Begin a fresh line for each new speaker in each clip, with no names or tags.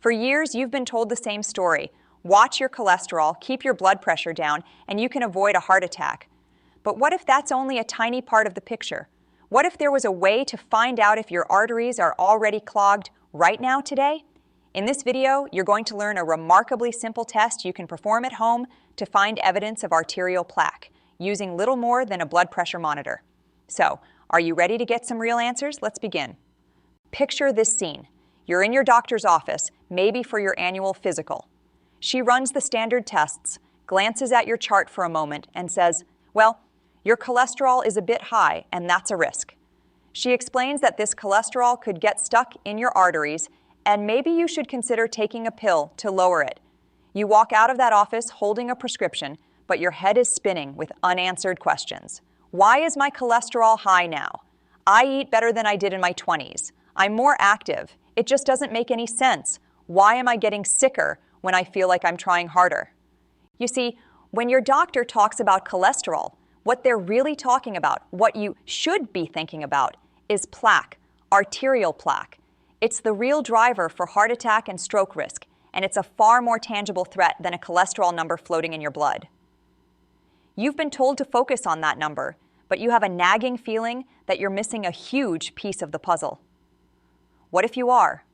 For years, you've been told the same story. Watch your cholesterol, keep your blood pressure down, and you can avoid a heart attack. But what if that's only a tiny part of the picture? What if there was a way to find out if your arteries are already clogged right now today? In this video, you're going to learn a remarkably simple test you can perform at home to find evidence of arterial plaque, using little more than a blood pressure monitor. So, are you ready to get some real answers? Let's begin. Picture this scene. You're in your doctor's office, maybe for your annual physical. She runs the standard tests, glances at your chart for a moment, and says, "Well, your cholesterol is a bit high, and that's a risk." She explains that this cholesterol could get stuck in your arteries, and maybe you should consider taking a pill to lower it. You walk out of that office holding a prescription, but your head is spinning with unanswered questions. Why is my cholesterol high now? I eat better than I did in my 20s. I'm more active. It just doesn't make any sense. Why am I getting sicker when I feel like I'm trying harder? You see, when your doctor talks about cholesterol, what they're really talking about, what you should be thinking about, is plaque, arterial plaque. It's the real driver for heart attack and stroke risk, and it's a far more tangible threat than a cholesterol number floating in your blood. You've been told to focus on that number, but you have a nagging feeling that you're missing a huge piece of the puzzle. What if you are?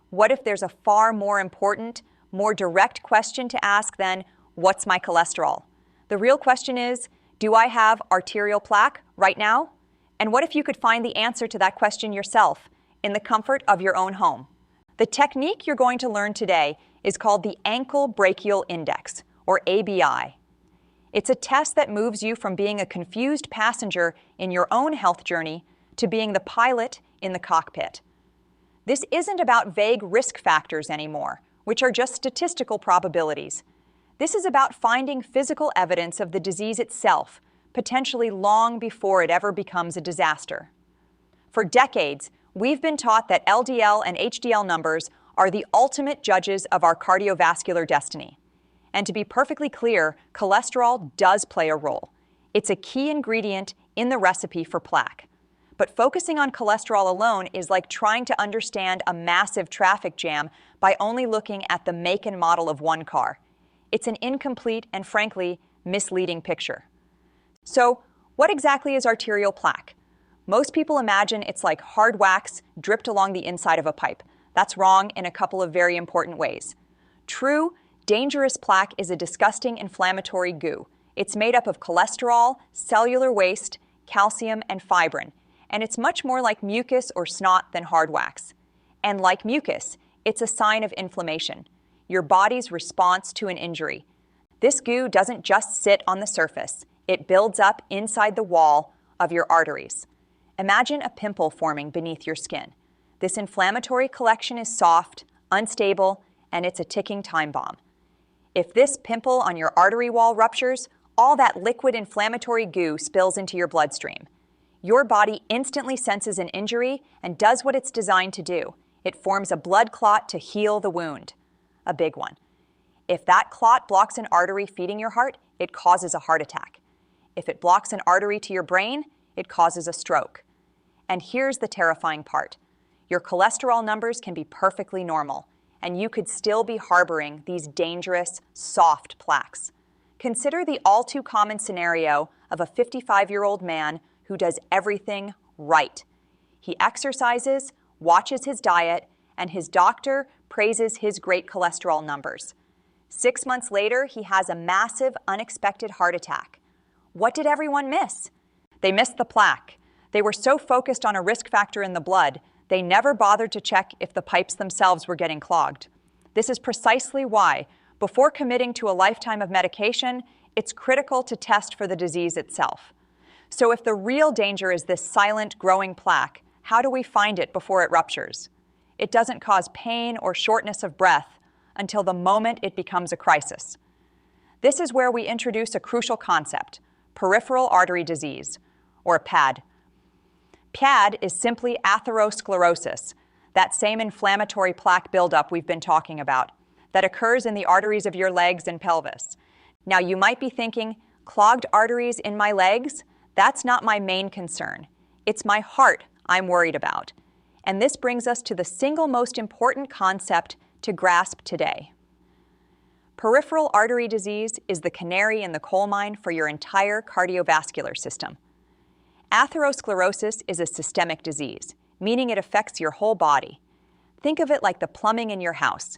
What if there's a far more important, more direct question to ask than, what's my cholesterol? The real question is, do I have arterial plaque right now? And what if you could find the answer to that question yourself in the comfort of your own home? The technique you're going to learn today is called the ankle brachial index, or ABI. It's a test that moves you from being a confused passenger in your own health journey to being the pilot in the cockpit. This isn't about vague risk factors anymore, which are just statistical probabilities. This is about finding physical evidence of the disease itself, potentially long before it ever becomes a disaster. For decades, we've been taught that LDL and HDL numbers are the ultimate judges of our cardiovascular destiny. And to be perfectly clear, cholesterol does play a role. It's a key ingredient in the recipe for plaque. But focusing on cholesterol alone is like trying to understand a massive traffic jam by only looking at the make and model of one car. It's an incomplete and, frankly, misleading picture. So, what exactly is arterial plaque? Most people imagine it's like hard wax dripped along the inside of a pipe. That's wrong in a couple of very important ways. True, dangerous plaque is a disgusting inflammatory goo. It's made up of cholesterol, cellular waste, calcium, and fibrin. And it's much more like mucus or snot than hard wax. And like mucus, it's a sign of inflammation, your body's response to an injury. This goo doesn't just sit on the surface. It builds up inside the wall of your arteries. Imagine a pimple forming beneath your skin. This inflammatory collection is soft, unstable, and it's a ticking time bomb. If this pimple on your artery wall ruptures, all that liquid inflammatory goo spills into your bloodstream. Your body instantly senses an injury and does what it's designed to do. It forms a blood clot to heal the wound. A big one. If that clot blocks an artery feeding your heart, it causes a heart attack. If it blocks an artery to your brain, it causes a stroke. And here's the terrifying part. Your cholesterol numbers can be perfectly normal, and you could still be harboring these dangerous, soft plaques. Consider the all-too-common scenario of a 55-year-old man who does everything right. He exercises, watches his diet, and his doctor praises his great cholesterol numbers. 6 months later, he has a massive, unexpected heart attack. What did everyone miss? They missed the plaque. They were so focused on a risk factor in the blood, they never bothered to check if the pipes themselves were getting clogged. This is precisely why, before committing to a lifetime of medication, it's critical to test for the disease itself. So if the real danger is this silent, growing plaque, how do we find it before it ruptures? It doesn't cause pain or shortness of breath until the moment it becomes a crisis. This is where we introduce a crucial concept, peripheral artery disease, or PAD. PAD is simply atherosclerosis, that same inflammatory plaque buildup we've been talking about, that occurs in the arteries of your legs and pelvis. Now you might be thinking, clogged arteries in my legs? That's not my main concern. It's my heart I'm worried about. And this brings us to the single most important concept to grasp today. Peripheral artery disease is the canary in the coal mine for your entire cardiovascular system. Atherosclerosis is a systemic disease, meaning it affects your whole body. Think of it like the plumbing in your house.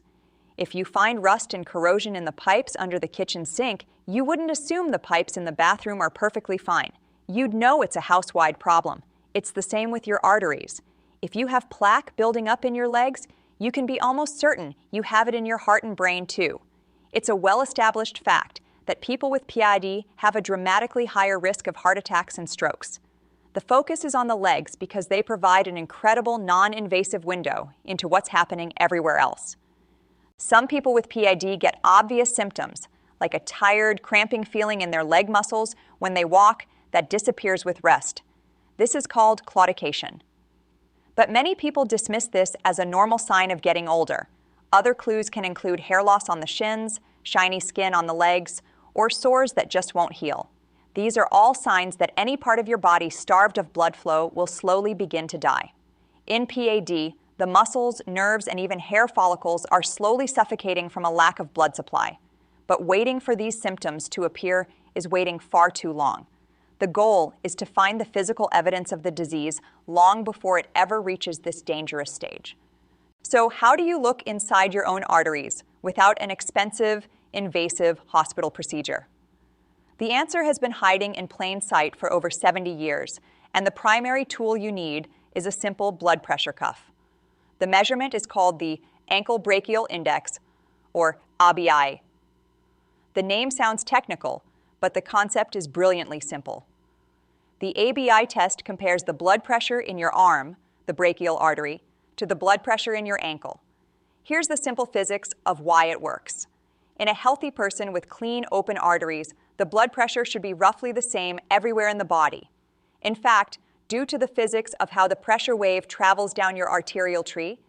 If you find rust and corrosion in the pipes under the kitchen sink, you wouldn't assume the pipes in the bathroom are perfectly fine. You'd know it's a house-wide problem. It's the same with your arteries. If you have plaque building up in your legs, you can be almost certain you have it in your heart and brain too. It's a well-established fact that people with PID have a dramatically higher risk of heart attacks and strokes. The focus is on the legs because they provide an incredible non-invasive window into what's happening everywhere else. Some people with PID get obvious symptoms, like a tired, cramping feeling in their leg muscles when they walk that disappears with rest. This is called claudication. But many people dismiss this as a normal sign of getting older. Other clues can include hair loss on the shins, shiny skin on the legs, or sores that just won't heal. These are all signs that any part of your body starved of blood flow will slowly begin to die. In PAD, the muscles, nerves, and even hair follicles are slowly suffocating from a lack of blood supply. But waiting for these symptoms to appear is waiting far too long. The goal is to find the physical evidence of the disease long before it ever reaches this dangerous stage. So how do you look inside your own arteries without an expensive, invasive hospital procedure? The answer has been hiding in plain sight for over 70 years, and the primary tool you need is a simple blood pressure cuff. The measurement is called the ankle brachial index, or ABI. The name sounds technical, but the concept is brilliantly simple. The ABI test compares the blood pressure in your arm, the brachial artery, to the blood pressure in your ankle. Here's the simple physics of why it works. In a healthy person with clean, open arteries, the blood pressure should be roughly the same everywhere in the body. In fact, due to the physics of how the pressure wave travels down your arterial tree,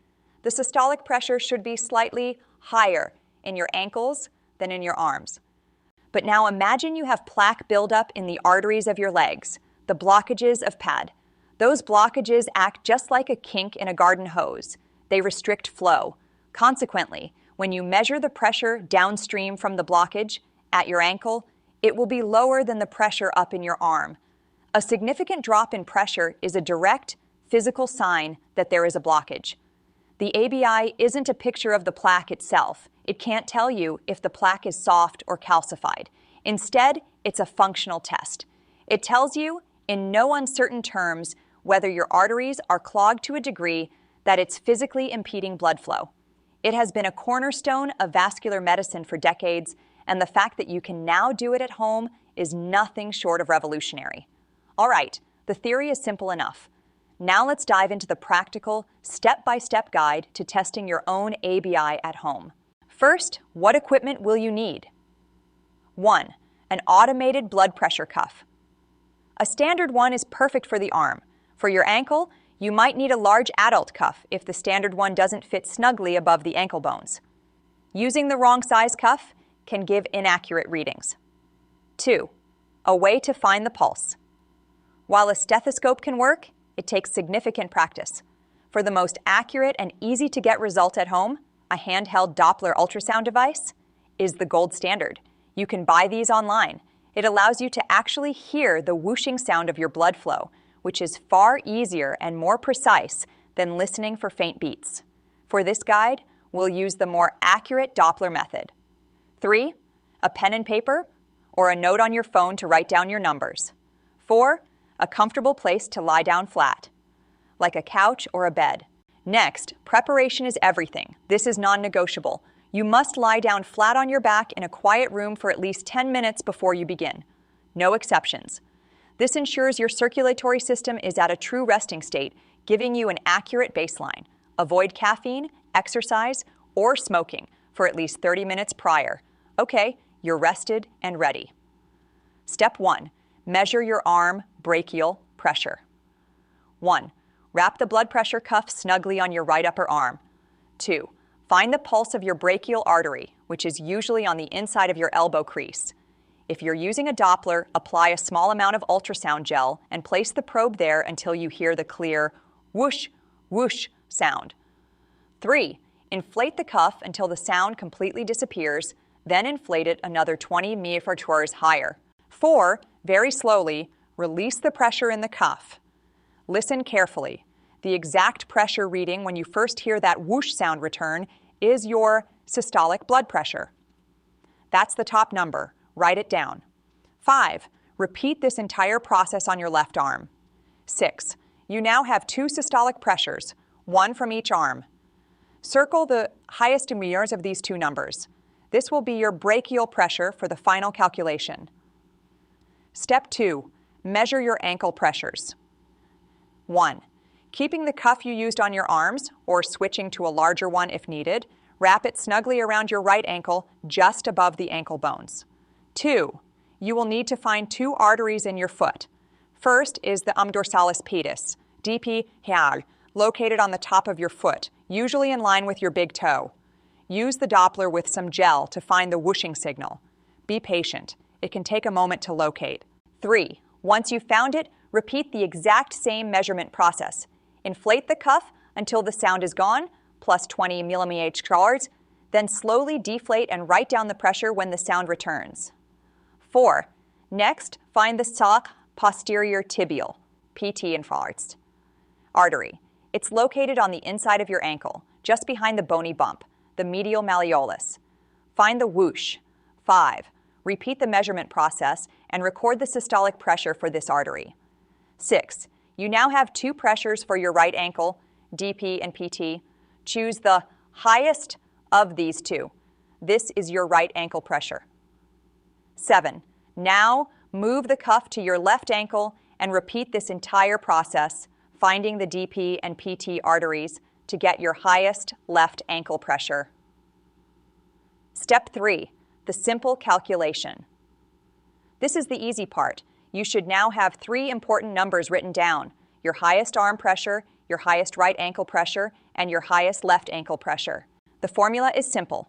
the systolic pressure should be slightly higher in your ankles than in your arms. But now imagine you have plaque buildup in the arteries of your legs, the blockages of PAD. Those blockages act just like a kink in a garden hose. They restrict flow. Consequently, when you measure the pressure downstream from the blockage at your ankle, it will be lower than the pressure up in your arm. A significant drop in pressure is a direct, physical sign that there is a blockage. The ABI isn't a picture of the plaque itself. It can't tell you if the plaque is soft or calcified. Instead, it's a functional test. It tells you, in no uncertain terms, whether your arteries are clogged to a degree that it's physically impeding blood flow. It has been a cornerstone of vascular medicine for decades, and the fact that you can now do it at home is nothing short of revolutionary. All right, the theory is simple enough. Now let's dive into the practical, step-by-step guide to testing your own ABI at home. First, what equipment will you need? 1. An automated blood pressure cuff. A standard one is perfect for the arm. For your ankle, you might need a large adult cuff if the standard one doesn't fit snugly above the ankle bones. Using the wrong size cuff can give inaccurate readings. 2. A way to find the pulse. While a stethoscope can work, it takes significant practice. For the most accurate and easy-to-get result at home, a handheld Doppler ultrasound device is the gold standard. You can buy these online. It allows you to actually hear the whooshing sound of your blood flow, which is far easier and more precise than listening for faint beats. For this guide, we'll use the more accurate Doppler method. 3. A pen and paper or a note on your phone to write down your numbers. 4. A comfortable place to lie down flat, like a couch or a bed. Next, preparation is everything. This is non-negotiable. You must lie down flat on your back in a quiet room for at least 10 minutes before you begin. No exceptions. This ensures your circulatory system is at a true resting state, giving you an accurate baseline. Avoid caffeine, exercise, or smoking for at least 30 minutes prior. Okay, you're rested and ready. Step 1. Measure your arm brachial pressure. 1. Wrap the blood pressure cuff snugly on your right upper arm. 2. Find the pulse of your brachial artery, which is usually on the inside of your elbow crease. If you're using a Doppler, apply a small amount of ultrasound gel and place the probe there until you hear the clear whoosh, whoosh sound. 3. Inflate the cuff until the sound completely disappears, then inflate it another 20 millimeters higher. 4. Very slowly, release the pressure in the cuff. Listen carefully. The exact pressure reading when you first hear that whoosh sound return is your systolic blood pressure. That's the top number. Write it down. 5. Repeat this entire process on your left arm. 6. You now have 2 systolic pressures, one from each arm. Circle the highest meters of these 2 numbers. This will be your brachial pressure for the final calculation. Step 2. Measure your ankle pressures. 1. Keeping the cuff you used on your arms, or switching to a larger one if needed, wrap it snugly around your right ankle just above the ankle bones. 2. You will need to find 2 arteries in your foot. First is the dorsalis pedis, DP here, located on the top of your foot, usually in line with your big toe. Use the Doppler with some gel to find the whooshing signal. Be patient. It can take a moment to locate. 3. Once you've found it, repeat the exact same measurement process. Inflate the cuff until the sound is gone, plus 20 millimeters, then slowly deflate and write down the pressure when the sound returns. 4. Next, find the soc posterior tibial, PT in farts, artery. It's located on the inside of your ankle, just behind the bony bump, the medial malleolus. Find the whoosh. 5. Repeat the measurement process and record the systolic pressure for this artery. 6. You now have 2 pressures for your right ankle, DP and PT. Choose the highest of these 2. This is your right ankle pressure. 7. Now move the cuff to your left ankle and repeat this entire process, finding the DP and PT arteries to get your highest left ankle pressure. Step 3. The simple calculation. This is the easy part. You should now have 3 important numbers written down: your highest arm pressure, your highest right ankle pressure, and your highest left ankle pressure. The formula is simple.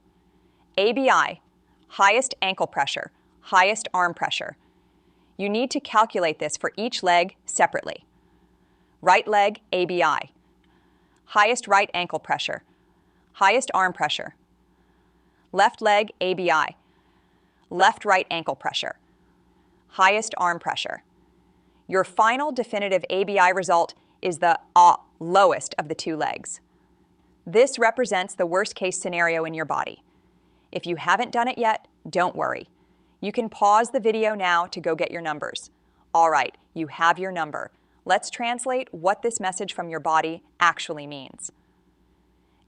ABI, highest ankle pressure, highest arm pressure. You need to calculate this for each leg separately. Right leg, ABI. Highest right ankle pressure, highest arm pressure. Left leg, ABI. Left right ankle pressure, highest arm pressure. Your final definitive ABI result is the lowest of the 2 legs. This represents the worst case scenario in your body. If you haven't done it yet, don't worry. You can pause the video now to go get your numbers. All right, you have your number. Let's translate what this message from your body actually means.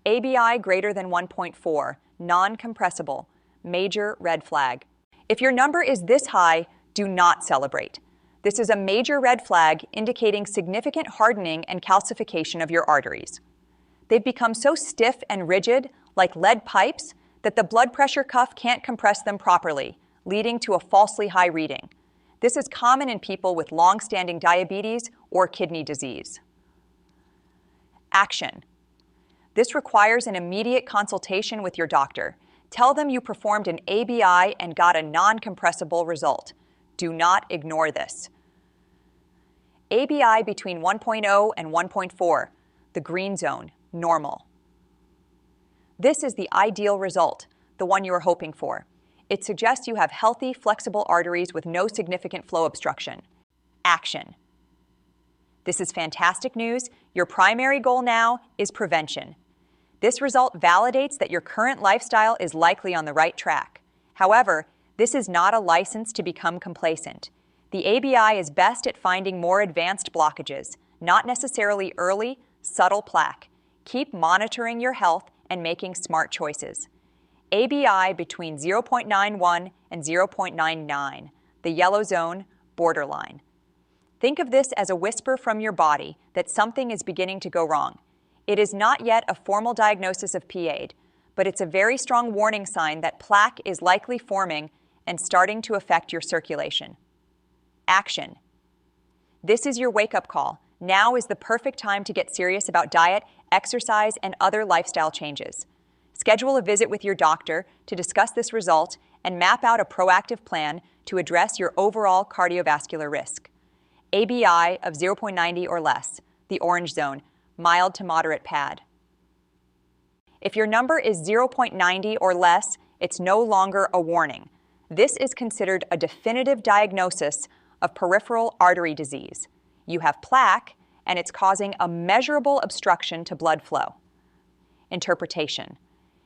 ABI greater than 1.4, non-compressible, major red flag. If your number is this high, do not celebrate. This is a major red flag indicating significant hardening and calcification of your arteries. They've become so stiff and rigid, like lead pipes, that the blood pressure cuff can't compress them properly, leading to a falsely high reading. This is common in people with long-standing diabetes or kidney disease. Action. This requires an immediate consultation with your doctor. Tell them you performed an ABI and got a non-compressible result. Do not ignore this. ABI between 1.0 and 1.4, the green zone, normal. This is the ideal result, the one you are hoping for. It suggests you have healthy, flexible arteries with no significant flow obstruction. Action. This is fantastic news. Your primary goal now is prevention. This result validates that your current lifestyle is likely on the right track. However, this is not a license to become complacent. The ABI is best at finding more advanced blockages, not necessarily early, subtle plaque. Keep monitoring your health and making smart choices. ABI between 0.91 and 0.99, the yellow zone, borderline. Think of this as a whisper from your body that something is beginning to go wrong. It is not yet a formal diagnosis of PAD, but it's a very strong warning sign that plaque is likely forming and starting to affect your circulation. Action. This is your wake-up call. Now is the perfect time to get serious about diet, exercise, and other lifestyle changes. Schedule a visit with your doctor to discuss this result and map out a proactive plan to address your overall cardiovascular risk. ABI of 0.90 or less, the orange zone, mild to moderate PAD. If your number is 0.90 or less, it's no longer a warning. This is considered a definitive diagnosis of peripheral artery disease. You have plaque, and it's causing a measurable obstruction to blood flow. Interpretation.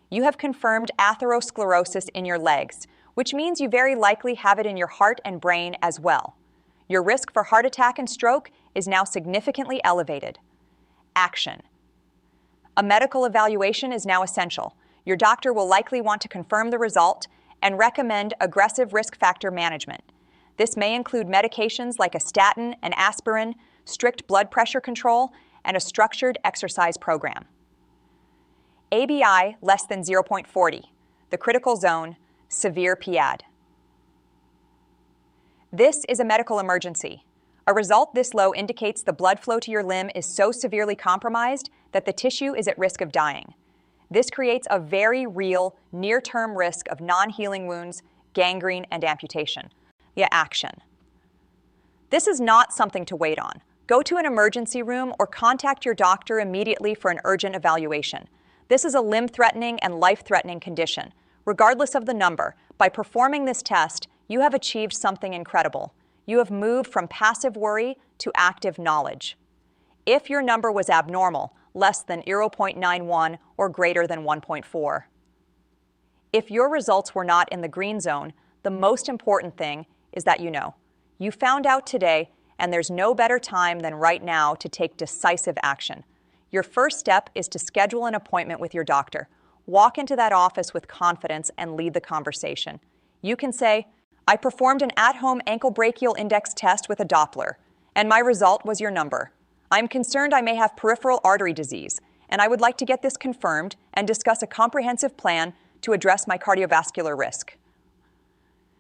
You have confirmed atherosclerosis in your legs, which means you very likely have it in your heart and brain as well. Your risk for heart attack and stroke is now significantly elevated. Action. A medical evaluation is now essential. Your doctor will likely want to confirm the result and recommend aggressive risk factor management. This may include medications like a statin, an aspirin, strict blood pressure control, and a structured exercise program. ABI less than 0.40, the critical zone, severe PIAD. This is a medical emergency. A result this low indicates the blood flow to your limb is so severely compromised that the tissue is at risk of dying. This creates a very real, near-term risk of non-healing wounds, gangrene, and amputation. Action. This is not something to wait on. Go to an emergency room or contact your doctor immediately for an urgent evaluation. This is a limb-threatening and life-threatening condition. Regardless of the number, by performing this test, you have achieved something incredible. You have moved from passive worry to active knowledge. If your number was abnormal, less than 0.91 or greater than 1.4. If your results were not in the green zone, the most important thing is that you know. You found out today, and there's no better time than right now to take decisive action. Your first step is to schedule an appointment with your doctor. Walk into that office with confidence and lead the conversation. You can say, I performed an at-home ankle brachial index test with a Doppler, and my result was your number. I'm concerned I may have peripheral artery disease, and I would like to get this confirmed and discuss a comprehensive plan to address my cardiovascular risk.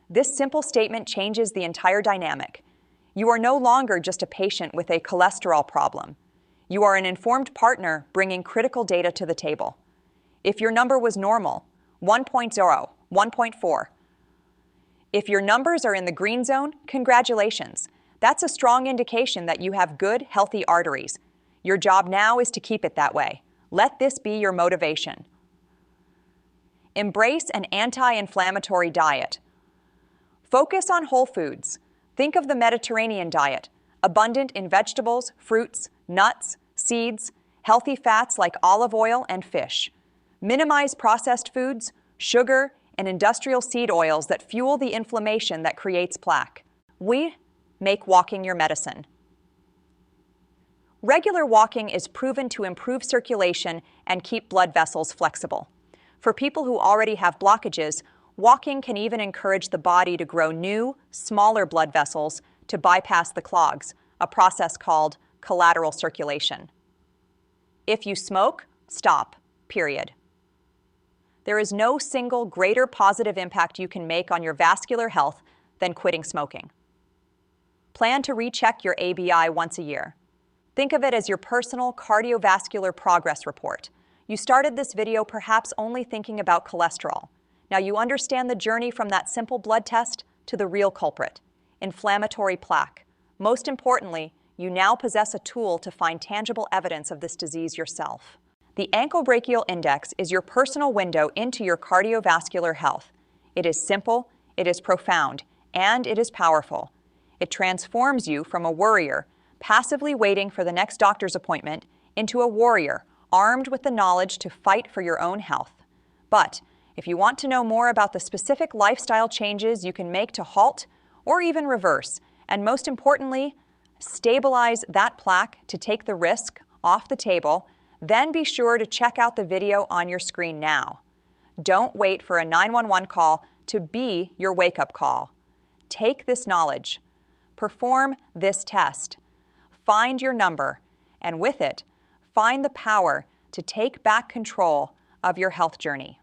This simple statement changes the entire dynamic. You are no longer just a patient with a cholesterol problem. You are an informed partner bringing critical data to the table. If your number was normal, 1.0, 1.4. If your numbers are in the green zone, congratulations. That's a strong indication that you have good, healthy arteries. Your job now is to keep it that way. Let this be your motivation. Embrace an anti-inflammatory diet. Focus on whole foods. Think of the Mediterranean diet, abundant in vegetables, fruits, nuts, seeds, healthy fats like olive oil and fish. Minimize processed foods, sugar, and industrial seed oils that fuel the inflammation that creates plaque. We make walking your medicine. Regular walking is proven to improve circulation and keep blood vessels flexible. For people who already have blockages, walking can even encourage the body to grow new, smaller blood vessels to bypass the clogs, a process called collateral circulation. If you smoke, stop, period. There is no single greater positive impact you can make on your vascular health than quitting smoking. Plan to recheck your ABI once a year. Think of it as your personal cardiovascular progress report. You started this video perhaps only thinking about cholesterol. Now you understand the journey from that simple blood test to the real culprit, inflammatory plaque. Most importantly, you now possess a tool to find tangible evidence of this disease yourself. The ankle brachial index is your personal window into your cardiovascular health. It is simple, it is profound, and it is powerful. It transforms you from a worrier, passively waiting for the next doctor's appointment, into a warrior, armed with the knowledge to fight for your own health. But if you want to know more about the specific lifestyle changes you can make to halt or even reverse, and most importantly, stabilize that plaque to take the risk off the table, then be sure to check out the video on your screen now. Don't wait for a 911 call to be your wake-up call. Take this knowledge. Perform this test. Find your number, and with it, find the power to take back control of your health journey.